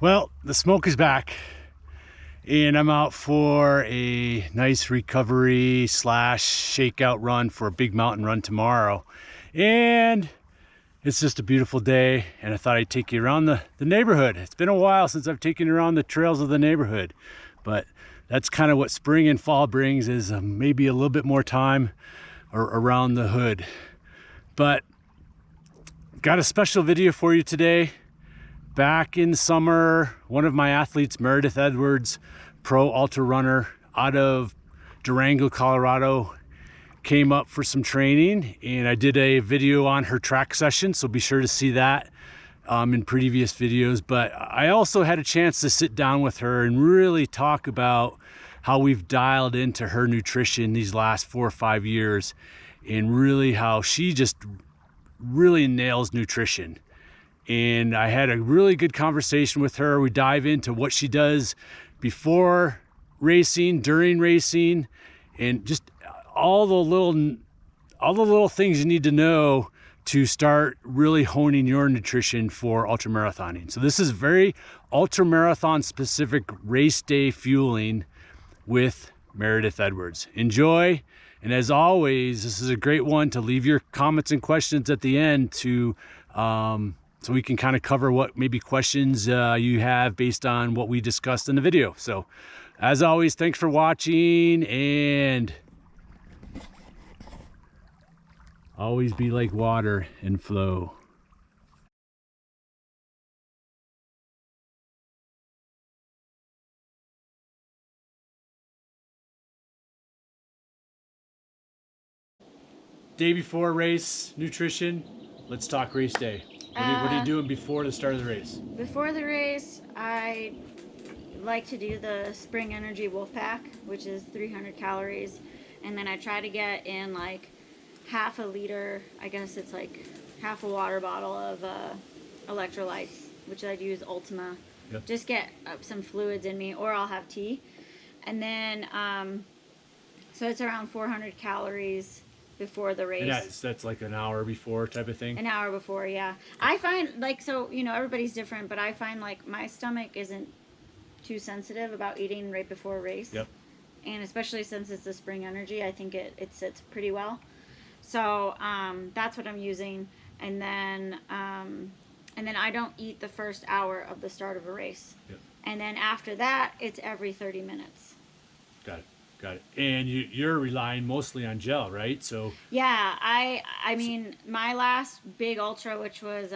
Well, the smoke is back and I'm out for a nice recovery slash shakeout run for a big mountain run tomorrow. And it's just a beautiful day, and I thought I'd take you around the neighborhood. It's been a while since I've taken you around the trails of the neighborhood, but that's kind of what spring and fall brings, is maybe a little bit more time around the hood. But got a special video for you today. Back in summer, one of my athletes, Meredith Edwards, pro ultra runner out of Durango, Colorado, came up for some training, and I did a video on her track session, so be sure to see that in previous videos. But I also had a chance to sit down with her and really talk about how we've dialed into her nutrition these last 4 or 5 years, and really how she just really nails nutrition. And I had a really good conversation with her. We dive into what she does before racing, during racing, and just all the little things you need to know to start really honing your nutrition for ultramarathoning. So this is very ultramarathon specific race day fueling with Meredith Edwards. Enjoy. And as always, this is a great one to leave your comments and questions at the end to so we can kind of cover what maybe questions you have based on what we discussed in the video. So as always, thanks for watching, and always be like water and flow. Day before race nutrition. Let's talk race day. What are you doing before the start of the race? Before the race, I like to do the Spring Energy Wolf Pack, which is 300 calories, and then I try to get in like half a liter, I guess it's like half a water bottle of electrolytes, which I'd use Ultima. Yep. Just get some fluids in me, or I'll have tea. And then, so it's around 400 calories before the race. And that's like an hour before type of thing? An hour before, yeah. I find, like, so, you know, everybody's different, but I find, like, my stomach isn't too sensitive about eating right before a race. Yep. And especially since it's the Spring Energy, I think it sits pretty well. So that's what I'm using. And then I don't eat the first hour of the start of a race. Yep. And then after that, it's every 30 minutes. Got it. Got it. And you're relying mostly on gel, right? So yeah, I mean, my last big ultra, which was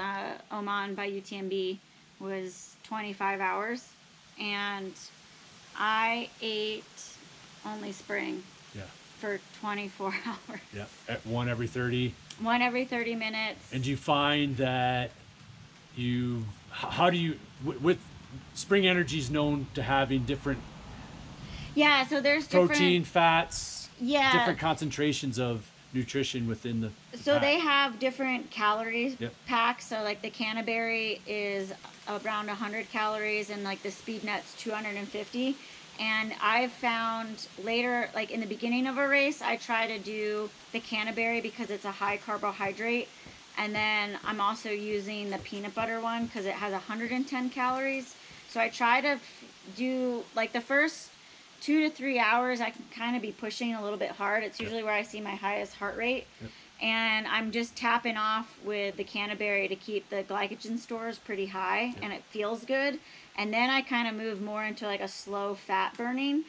Oman by UTMB, was 25 hours, and I ate only Spring. Yeah. For 24 hours. Yeah, at one every 30. One every 30 minutes. And do you find that how do you, with Spring Energy is known to having different yeah, so there's protein, fats, yeah, different concentrations of nutrition within the so pack. They have different calories. Yep. Packs. So like the Canterbury is around 100 calories, and like the Speed Nuts 250. And I've found later, like in the beginning of a race, I try to do the Canterbury because it's a high carbohydrate, and then I'm also using the peanut butter one because it has 110 calories. So I try to do like the first 2 to 3 hours, I can kind of be pushing a little bit hard. It's usually where I see my highest heart rate. Yep. And I'm just tapping off with the Canterbury to keep the glycogen stores pretty high. Yep. And it feels good. And then I kind of move more into like a slow fat burning.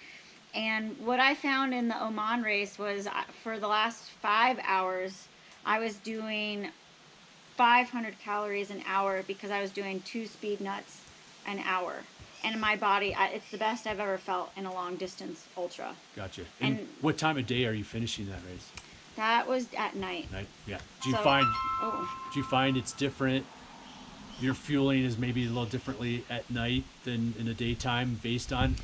And what I found in the Oman race was for the last 5 hours, I was doing 500 calories an hour because I was doing 2 Speed Nuts an hour. And my body, it's the best I've ever felt in a long distance ultra. Gotcha. And what time of day are you finishing that race? That was at night. Night, yeah. Do you find it's different? Your fueling is maybe a little differently at night than in the daytime, based on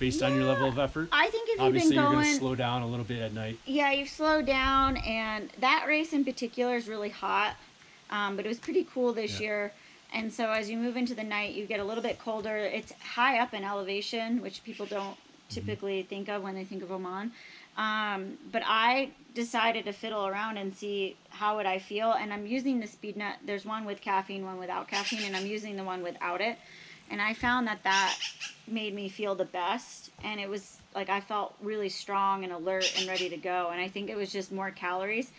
your level of effort? I think if obviously you've been going, you're going to slow down a little bit at night. Yeah, you've slowed down, and that race in particular is really hot, but it was pretty cool this year. And so as you move into the night, you get a little bit colder. It's high up in elevation, which people don't typically think of when they think of Oman. But I decided to fiddle around and see how would I feel. And I'm using the Speed Nut. There's one with caffeine, one without caffeine, and I'm using the one without it. And I found that made me feel the best. And it was like I felt really strong and alert and ready to go. And I think it was just more calories.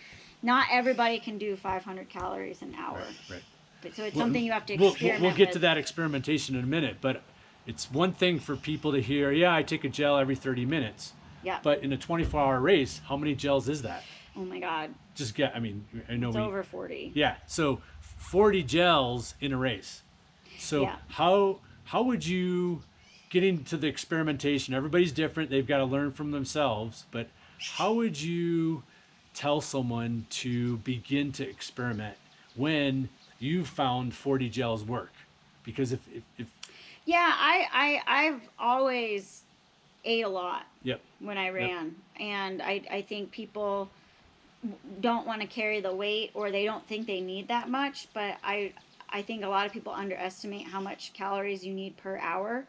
Not everybody can do 500 calories an hour. Right. So it's something you have to We'll experiment get with. to that experimentation in a minute, but it's one thing for people to hear, yeah, I take a gel every 30 minutes. Yeah. But in a 24-hour race, how many gels is that? Oh my God. I know It's over 40. Yeah, so 40 gels in a race. So Yeah. how would you get into the experimentation? Everybody's different. They've got to learn from themselves, but how would you tell someone to begin to experiment when you found 40 gels work? Because if Yeah, I've always ate a lot yep. when I ran. And I think people don't want to carry the weight, or they don't think they need that much, but I think a lot of people underestimate how much calories you need per hour.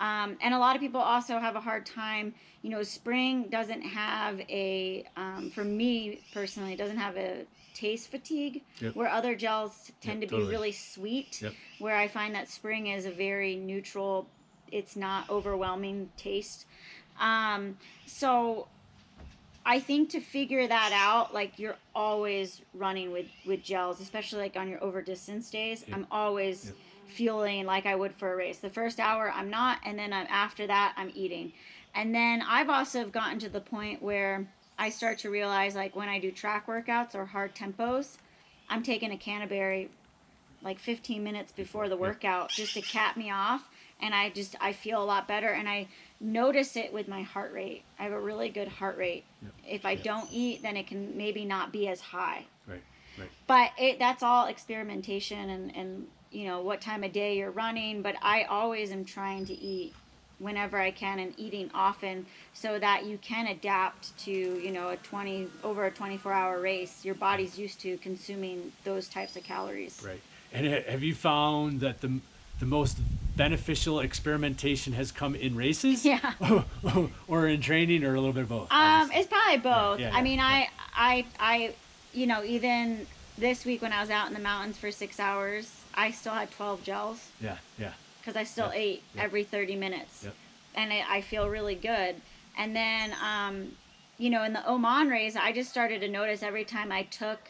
And a lot of people also have a hard time, spring doesn't have for me personally, it doesn't have a taste fatigue, Yep. where other gels tend to totally. be really sweet, Yep. where I find that spring is a very neutral, it's not overwhelming taste. So I think to figure that out, like you're always running with gels, especially like on your over distance days. Yep. I'm always Yep. fueling like I would for a race. The first hour I'm not, and then after that I'm eating. And then I've also gotten to the point where I start to realize, like when I do track workouts or hard tempos, I'm taking a Canterbury like 15 minutes before the workout just to cap me off, and I feel a lot better, and I notice it with my heart rate. I have a really good heart rate. Yep. If I don't eat, then it can maybe not be as high. Right. But that's all experimentation and what time of day you're running, but I always am trying to eat whenever I can and eating often, so that you can adapt to over a 24-hour race. Your body's used to consuming those types of calories. Right. And have you found that the most beneficial experimentation has come in races? Yeah. Or in training, or a little bit of both? It's probably both. Yeah, I mean, I even this week when I was out in the mountains for 6 hours, I still had 12 gels. Yeah. Because I still ate every 30 minutes. Yep. And I feel really good. And then, in the Oman race, I just started to notice every time I took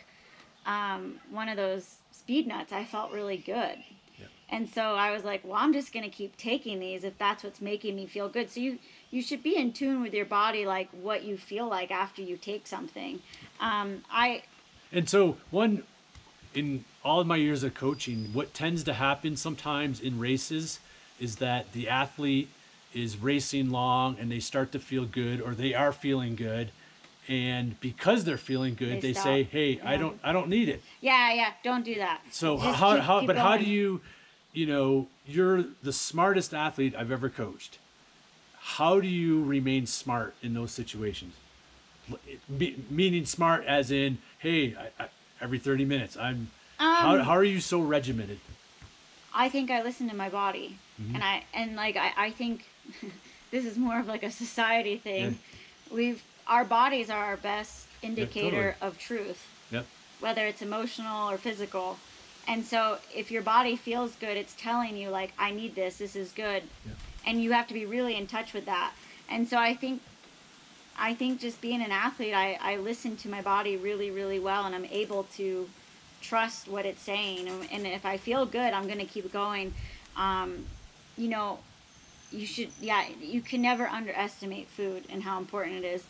one of those speed nuts, I felt really good. Yep. And so I was like, well, I'm just going to keep taking these if that's what's making me feel good. So you should be in tune with your body, like what you feel like after you take something. And so in all of my years of coaching, what tends to happen sometimes in races is that the athlete is racing long and they start to feel good, or they are feeling good, and because they're feeling good, they say, hey, Yeah. I don't need it. Yeah, don't do that. So Just how keep how going. do you, you're the smartest athlete I've ever coached. How do you remain smart in those situations? Meaning smart as in, hey, I every 30 minutes, how are you so regimented? I think I listen to my body, Mm-hmm. and I think this is more of like a society thing. Yeah. Our bodies are our best indicator totally. of truth, Yep. whether it's emotional or physical. And so if your body feels good, it's telling you like, I need this is good. Yep. And you have to be really in touch with that. And so I think just being an athlete, I listen to my body really, really well, and I'm able to trust what it's saying. And if I feel good, I'm going to keep going. You can never underestimate food and how important it is.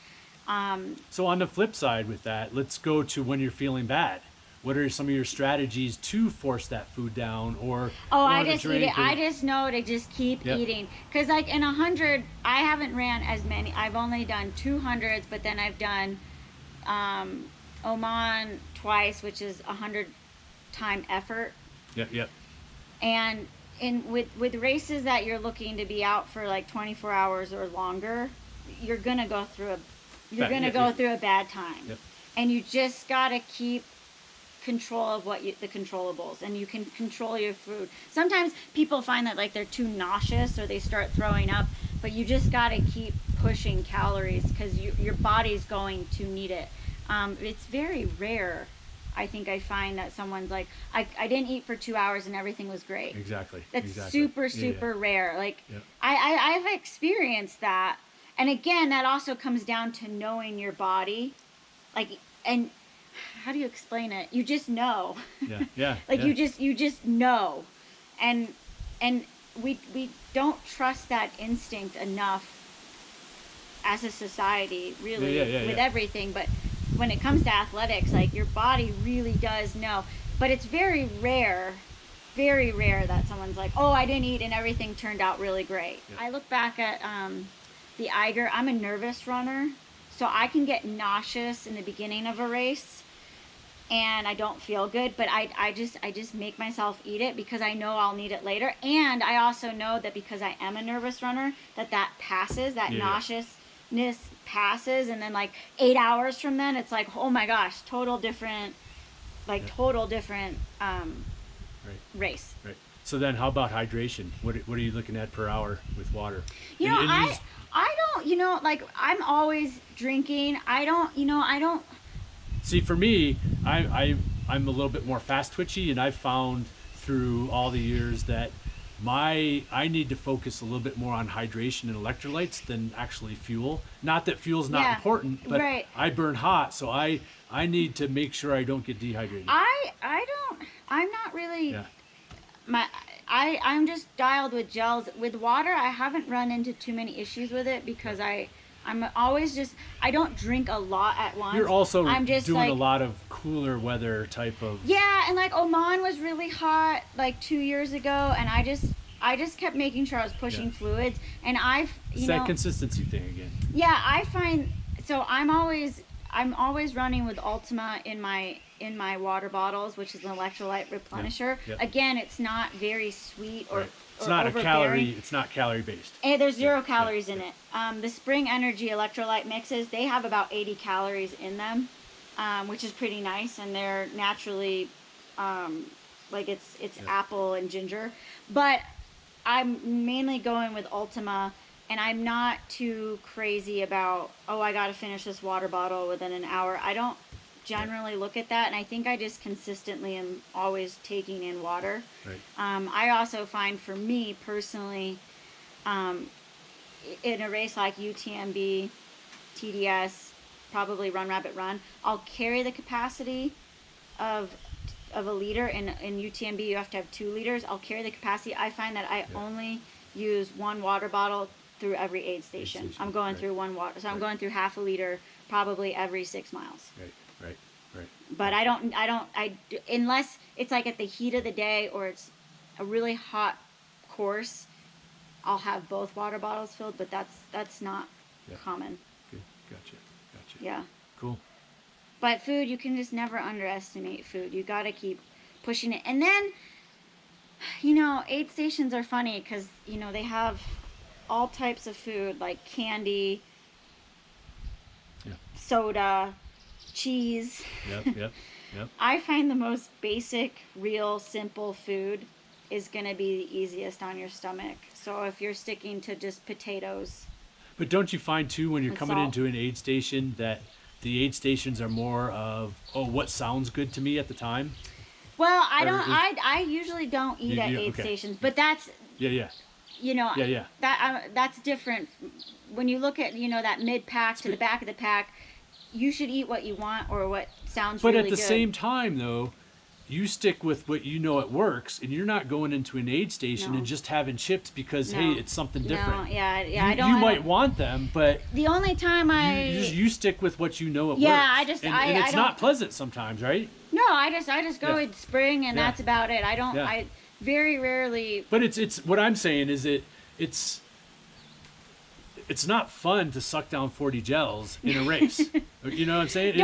So on the flip side with that, let's go to when you're feeling bad. What are some of your strategies to force that food down, or I to just eat drink, it. I just know to just keep Yep. eating. Because like in 100, I haven't ran as many. I've only done 200s, but then I've done Oman twice, which is 100-time effort. Yep. And with races that you're looking to be out for like 24 hours or longer, you're gonna go through a bad time. Yep. And you just gotta keep control of the controllables, and you can control your food. Sometimes people find that like they're too nauseous or they start throwing up, but you just gotta keep pushing calories because your body's going to need it. It's very rare I think I find that someone's like, I didn't eat for 2 hours and everything was great. Exactly. That's exactly. super rare. Like, Yeah. I've experienced that. And again, that also comes down to knowing your body. Like, and how do you explain it? You just know. Yeah. Yeah. Like, yeah. you just know. And we don't trust that instinct enough as a society, really, with everything. But when it comes to athletics, like, your body really does know. But it's very rare that someone's like, oh, I didn't eat and everything turned out really great. Yeah. I look back at the Eiger. I'm a nervous runner, so I can get nauseous in the beginning of a race and I don't feel good, but I just make myself eat it because I know I'll need it later. And I also know that because I am a nervous runner, that passes, that nauseousness passes, and then like 8 hours from then it's like, oh my gosh, total different race. Right. So then how about hydration? What are you looking at per hour with water? You know, I don't, like, I'm always drinking. I don't. See, for me, I'm a little bit more fast twitchy, and I've found through all the years that I need to focus a little bit more on hydration and electrolytes than actually fuel. Not that fuel's not important, but I burn hot, so I need to make sure I don't get dehydrated. I'm not really. Yeah. I'm just dialed with gels. With water, I haven't run into too many issues with it because I'm always just, I don't drink a lot at once. You're also I'm just doing like, a lot of cooler weather type of. Yeah, and like Oman was really hot like 2 years ago, and I just kept making sure I was pushing fluids, and It's that consistency thing again. Yeah, I find, so I'm always running with Ultima in my water bottles, which is an electrolyte replenisher. Yep. Again, it's not very sweet or It's not overbearing. It's not calorie based. And there's 0 calories in it. The Spring Energy electrolyte mixes, they have about 80 calories in them, which is pretty nice, and they're naturally like it's apple and ginger. But I'm mainly going with Ultima, and I'm not too crazy about, oh, I got to finish this water bottle within an hour. I don't generally look at that, and I think I just consistently am always taking in water. Right. I also find, for me personally, in a race like UTMB, TDS, probably Run Rabbit Run, I'll carry the capacity of a liter. In UTMB you have to have 2 liters. I'll carry the capacity. I find that I only use 1 water bottle through every aid station. I'm going through 1 water, so I'm going through half a liter probably every 6 miles. Right. But I don't unless it's like at the heat of the day or it's a really hot course, I'll have both water bottles filled, but that's not common. Good. Gotcha. Yeah. Cool. But food, you can just never underestimate food. You got to keep pushing it. And then, aid stations are funny because, they have all types of food, like candy, soda, cheese. Yep. I find the most basic, real, simple food is going to be the easiest on your stomach. So if you're sticking to just potatoes. But don't you find too, when you're coming salt. into an aid station, that the aid stations are more of, what sounds good to me at the time? Well, I usually don't eat at aid stations, but that's that's different. When you look at that mid pack to the back of the pack, you should eat what you want or what sounds really good. But at the same time, though, you stick with what it works, and you're not going into an aid station and just having chips because hey, it's something different. You might want them, but the only time you stick with what it works. And it's not pleasant sometimes, right? No, I just go with Spring, and that's about it. I don't. I very rarely. But it's what I'm saying is it's not fun to suck down 40 gels in a race. You know what I'm saying?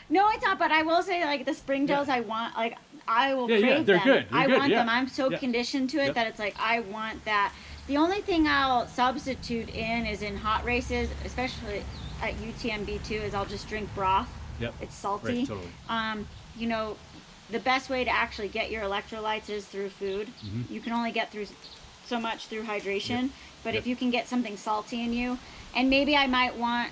No, it's not. But I will say, like, the Spring gels, I want, like, I will crave them. They're good. I want them. I'm so conditioned to it that it's like, I want that. The only thing I'll substitute is in hot races, especially at UTMB too, is I'll just drink broth. Yep. It's salty. Right, totally. The best way to actually get your electrolytes is through food. Mm-hmm. You can only get through so much through hydration. Yep. But if you can get something salty in you, and maybe I might want,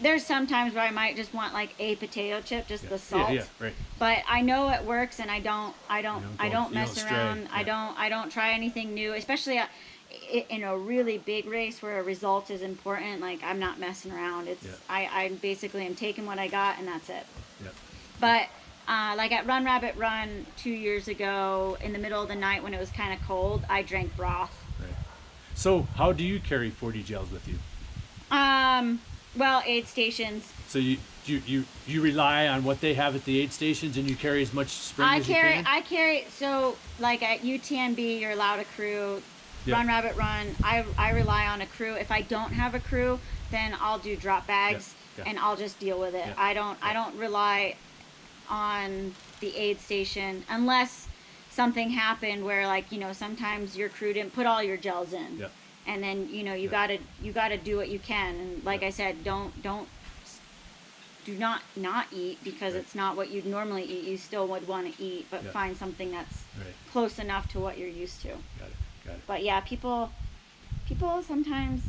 there's some times where I might just want like a potato chip, just the salt. Yeah, right. But I know it works, and I don't You mess don't around. stray. Yeah. I don't try anything new, especially in a really big race where a result is important. Like, I'm not messing around. It's I basically am taking what I got, and that's it. Yeah. But like at Run Rabbit Run 2 years ago, in the middle of the night when it was kind of cold, I drank broth. Right. So how do you carry 40 gels with you? Well, aid stations. So you rely on what they have at the aid stations, and you carry as much spring as you can? I carry, so like at UTMB, you're allowed a crew. Yeah. Run Rabbit Run, I rely on a crew. If I don't have a crew, then I'll do drop bags, and I'll just deal with it. I don't rely on the aid station unless something happened where, like, you know, sometimes your crew didn't put all your gels in. Yeah. And then, you know, you gotta do what you can. And like I said, do not eat, because it's not what you'd normally eat. You still would want to eat, but find something that's close enough to what you're used to. Got it. But yeah, people sometimes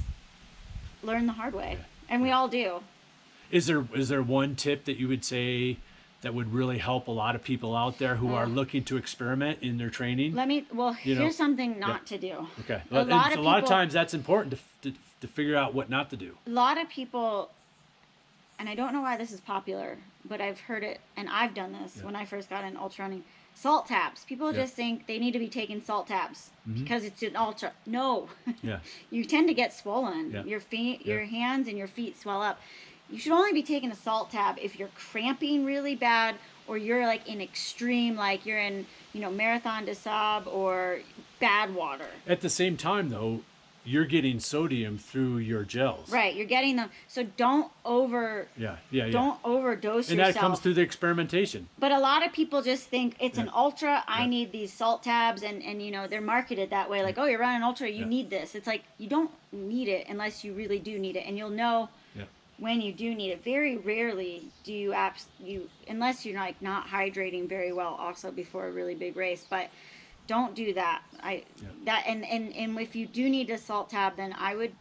learn the hard way, and we all do. Is there one tip that you would say that would really help a lot of people out there who are looking to experiment in their training? Here's something not to do. Okay. A lot of times that's important to figure out what not to do. A lot of people, and I don't know why this is popular, but I've heard it, and I've done this when I first got into ultra running. Salt tabs. People just think they need to be taking salt tabs because it's an ultra. No. Yeah. You tend to get swollen. Yeah. Your feet, your hands, and your feet swell up. You should only be taking a salt tab if you're cramping really bad, or you're like in extreme, like you're in, you know, Marathon des Sables or bad water. At the same time, though, you're getting sodium through your gels. Right, you're getting them. So don't overdose and yourself. that comes through the experimentation. But a lot of people just think it's an ultra, I need these salt tabs, and you know, they're marketed that way, like, oh, you're running ultra, you need this. It's like, you don't need it unless you really do need it, and you'll know when you do need it. Very rarely do you unless you're like not hydrating very well also before a really big race. But don't do that. And if you do need a salt tab, then I would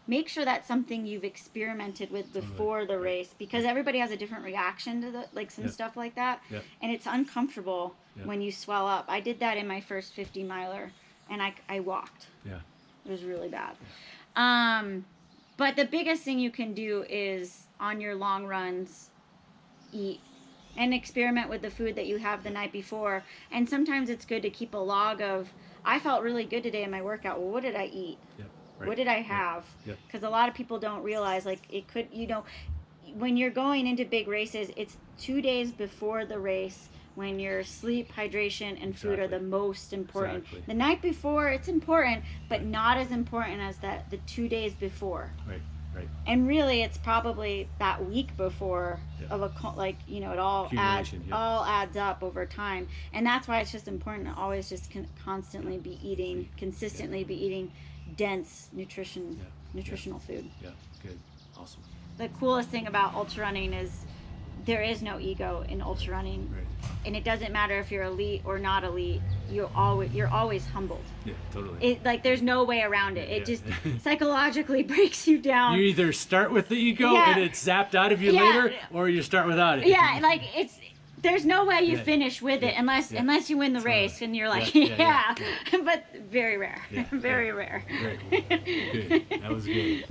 make sure that's something you've experimented with before the race, because everybody has a different reaction to some stuff like that, and it's uncomfortable when you swell up. I did that in my first 50 miler, and I walked. It was really bad. But the biggest thing you can do is, on your long runs, eat and experiment with the food that you have the night before. And sometimes it's good to keep a log of, I felt really good today in my workout. Well, what did I eat? What did I have? Because a lot of people don't realize, like, it could, you know, when you're going into big races, it's 2 days before the race when your sleep, hydration, and food are the most important. The night before, it's important, but not as important as the 2 days before. Right. And really, it's probably that week before of it all adds up over time. And that's why it's just important to always just constantly be eating, consistently be eating dense nutritional food. Yeah, good, awesome. The coolest thing about ultra running is there is no ego in ultra running, and it doesn't matter if you're elite or not elite. You're always humbled. Yeah, totally. There's no way around it. It just psychologically breaks you down. You either start with the ego and it's zapped out of you later, or you start without it. Yeah, like there's no way you finish with it unless you win the race, and you're like, but very rare, very rare. Very cool. Good. That was good.